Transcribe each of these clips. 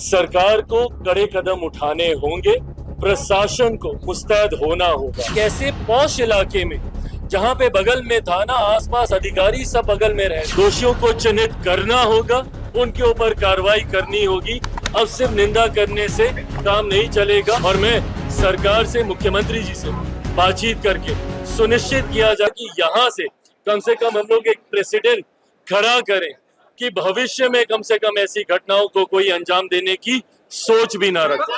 सरकार को कड़े कदम उठाने होंगे, प्रशासन को मुस्तैद होना होगा। कैसे पौष इलाके में जहां पे बगल में थाना, आसपास अधिकारी सब बगल में रहे, दोषियों को चिन्हित करना होगा, उनके ऊपर कार्रवाई करनी होगी। अब सिर्फ निंदा करने से काम नहीं चलेगा और मैं सरकार से, मुख्यमंत्री जी से बातचीत करके सुनिश्चित किया जाए कि यहाँ से कम हम लोग एक प्रेसिडेंट खड़ा करें कि भविष्य में कम से कम ऐसी घटनाओं को कोई अंजाम देने की सोच भी ना रखे।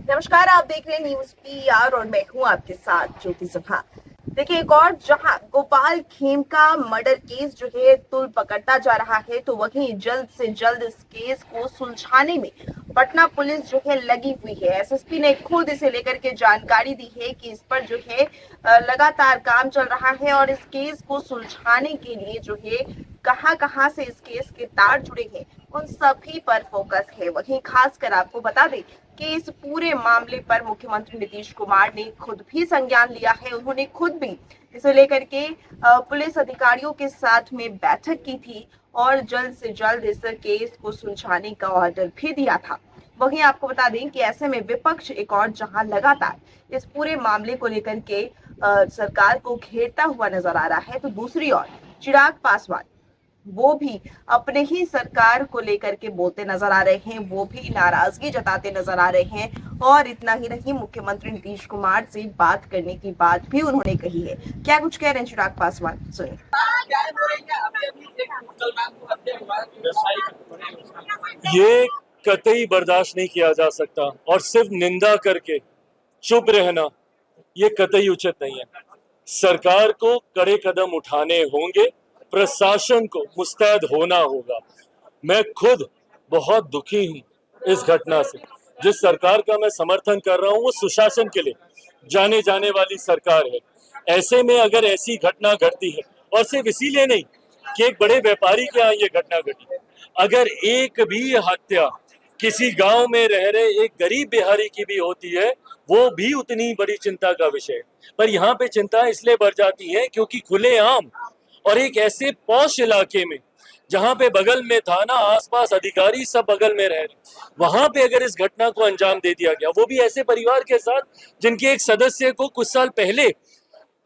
नमस्कार, आप देख रहे हैं न्यूज पीआर और मैं हूं आपके साथ ज्योति सभा। देखिए, एक और जहां गोपाल खेमका मर्डर केस जो है तुल पकड़ता जा रहा है, तो वहीं जल्द से जल्द इस केस को सुलझाने में पटना पुलिस जो है लगी हुई है। एसएसपी ने खुद इसे लेकर के जानकारी दी है कि इस पर जो है लगातार काम चल रहा है और इस केस को सुलझाने के लिए जो है कहां से इस केस के तार जुड़े हैं, उन सभी पर फोकस है। वहीं खासकर आपको बता दें कि इस पूरे मामले पर मुख्यमंत्री नीतीश कुमार ने खुद भी संज्ञान लिया है। उन्होंने खुद भी इसे लेकर के पुलिस अधिकारियों के साथ में बैठक की थी और जल्द से जल्द इस केस को सुलझाने का ऑर्डर भी दिया था। वहीं आपको बता दें कि ऐसे में विपक्ष एक और जहां लगातार इस पूरे मामले को लेकर के सरकार को घेरता हुआ नजर आ रहा है, तो दूसरी ओर चिराग पासवान वो भी अपने ही सरकार को लेकर के बोलते नजर आ रहे हैं, वो भी नाराजगी जताते नजर आ रहे हैं। और इतना ही नहीं, मुख्यमंत्री नीतीश कुमार से बात करने की बात भी उन्होंने कही है। क्या कुछ कह रहे हैं चिराग पासवान, सुनिए। ये कतई बर्दाश्त नहीं किया जा सकता और सिर्फ निंदा करके चुप रहना ये कतई उचित नहीं है। सरकार को कड़े कदम उठाने होंगे, प्रशासन को मुस्तैद होना होगा। मैं खुद बहुत दुखी हूं इस घटना से। जिस सरकार का मैं समर्थन कर रहा हूं वो सुशासन के लिए जाने जाने वाली सरकार है। ऐसे में अगर ऐसी घटना घटती है, और सिर्फ इसीलिए नहीं कि एक बड़े व्यापारी के यहाँ ये घटना घटी, अगर एक भी हत्या किसी गांव में रह रहे एक गरीब बिहारी की भी होती है, वो भी उतनी बड़ी चिंता का विषय है। पर यहाँ पे चिंता इसलिए बढ़ जाती है क्योंकि खुलेआम और एक ऐसे पौष इलाके में जहां पे बगल में थाना, आसपास अधिकारी सब बगल में रह रहे, वहां पे अगर इस घटना को अंजाम दे दिया गया, वो भी ऐसे परिवार के साथ जिनके एक सदस्य को कुछ साल पहले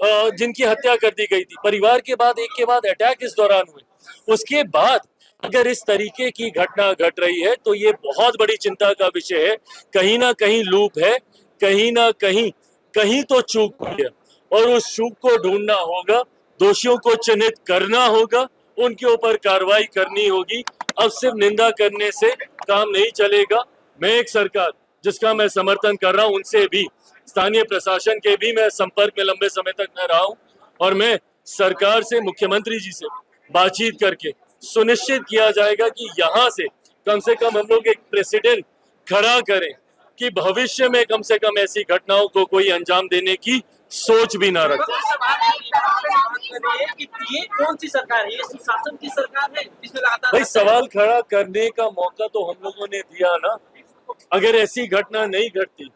जिनकी हत्या कर दी गई थी, परिवार के बाद एक के बाद अटैक इस दौरान हुए, उसके बाद अगर इस तरीके की घटना घट रही है तो ये बहुत बड़ी चिंता का विषय है। कहीं ना कहीं लूप है, कहीं ना कहीं तो चूक हुई है और उस चूक को ढूंढना होगा, दोषियों को चिन्हित करना होगा, उनके ऊपर कार्रवाई करनी होगी। अब सिर्फ निंदा करने से काम नहीं चलेगा। मैं एक सरकार जिसका मैं समर्थन कर रहा हूं, उनसे भी, स्थानीय प्रशासन के भी मैं संपर्क में लंबे समय तक मैं रहा हूं और मैं सरकार से, मुख्यमंत्री जी से बातचीत करके सुनिश्चित किया जाएगा कि यहाँ से कम हम लोग एक प्रेसिडेंट खड़ा करें कि भविष्य में कम से कम ऐसी घटनाओं को कोई अंजाम देने की सोच भी ना रखे। ये कौन सी सरकार है? ये सुशासन की सरकार है जिसमें भाई सवाल खड़ा करने का मौका तो हम लोगों ने दिया ना। अगर ऐसी घटना नहीं घटती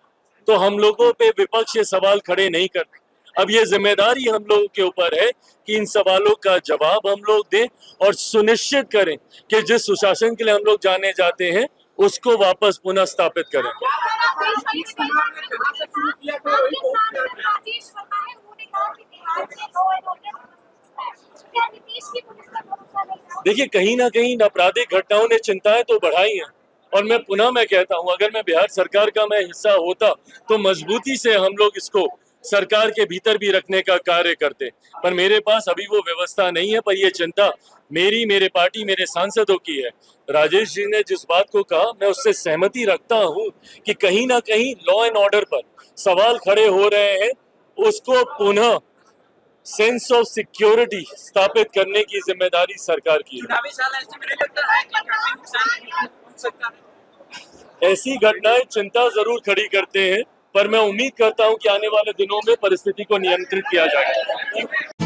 तो हम लोगों पे विपक्ष ये सवाल खड़े नहीं करते। अब ये जिम्मेदारी हम लोगों के ऊपर है कि इन सवालों का जवाब हम लोग दें और सुनिश्चित करें कि जिस सुशासन के लिए हम लोग जाने जाते हैं उसको वापस पुनः स्थापित करें। देखिए, कहीं ना कहीं आपराधिक घटनाओं ने चिंताएं तो बढ़ाई हैं और मैं कहता हूं, अगर मैं बिहार सरकार का मैं हिस्सा होता तो मजबूती से हम लोग इसको सरकार के भीतर भी रखने का कार्य करते, पर मेरे पास अभी वो व्यवस्था नहीं है। पर ये चिंता मेरे पार्टी, मेरे सांसदों की है। राजेश जी ने जिस बात को कहा, मैं उससे सहमति रखता हूं कि कहीं ना कहीं लॉ एंड ऑर्डर पर सवाल खड़े हो रहे हैं, उसको पुनः सेंस ऑफ सिक्योरिटी स्थापित करने की जिम्मेदारी सरकार की है। ऐसी घटनाएं चिंता जरूर खड़ी करते हैं, पर मैं उम्मीद करता हूं कि आने वाले दिनों में परिस्थिति को नियंत्रित किया जाएगा।